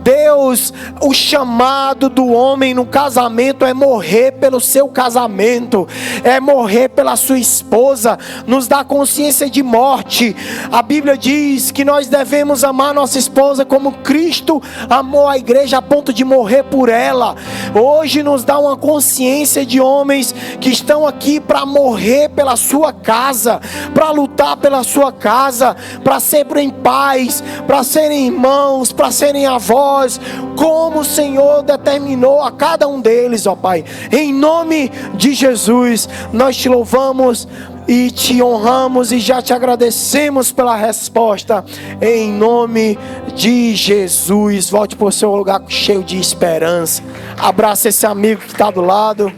Deus, o chamado do homem no casamento é morrer pelo seu casamento, é morrer pela sua esposa, nos dá consciência de morte. A Bíblia diz que nós devemos amar nossa esposa como Cristo amou a igreja a ponto de morrer por ela. Hoje nos dá uma consciência de homens que estão aqui para morrer pela sua casa, para lutar pela sua casa, para serem pais, para serem irmãos, para serem avós, como o Senhor determinou a cada um deles, ó Pai. Em nome de Jesus, nós te louvamos e te honramos e já te agradecemos pela resposta, em nome de Jesus. Volte para o seu lugar cheio de esperança. Abraça esse amigo que está do lado.